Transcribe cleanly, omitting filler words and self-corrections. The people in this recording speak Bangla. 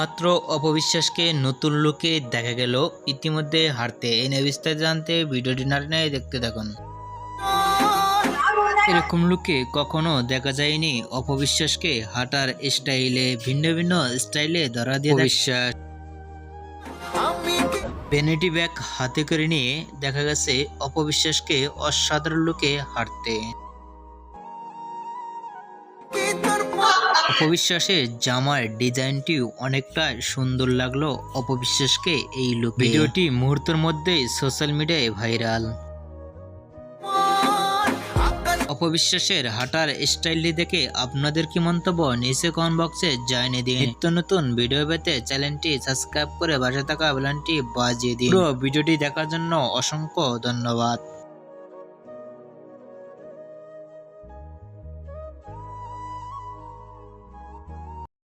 এইমাত্র অপবিশ্বাসকে নতুন লুকে দেখা গেল ইতিমধ্যে হাঁটতে। এই নিয়ে বিস্তারিত জানতে ভিডিওটি না টেনে দেখতে থাকুন। এরকম লুকে কখনো দেখা যায়নি অপবিশ্বাসকে হাঁটার স্টাইলে, ভিন্ন ভিন্ন স্টাইলে ধরা দিয়ে অপবিশ্বাস ভ্যানিটি ব্যাগ হাতে করে নিয়ে দেখা গেছে অপবিশ্বাসকে অসাধারণ লুকে হাঁটতে। অপবিশ্বাসের জামার ডিজাইনটি অনেকটা সুন্দর লাগলো অপবিশ্বাসকে এই লুকে। ভিডিওটি মুহূর্তের মধ্যেই সোশ্যাল মিডিয়ায় ভাইরাল। অপবিশ্বাসের হাঁটার স্টাইলটি দেখে আপনাদের কি মন্তব্য নিচে কমেন্ট বক্সে জানিয়ে দিন। নিত্য নতুন ভিডিও পেতে চ্যানেলটি সাবস্ক্রাইব করে পাশে থাকা বেলটি বাজিয়ে দিন। পুরো ভিডিওটি দেখার জন্য অসংখ্য ধন্যবাদ।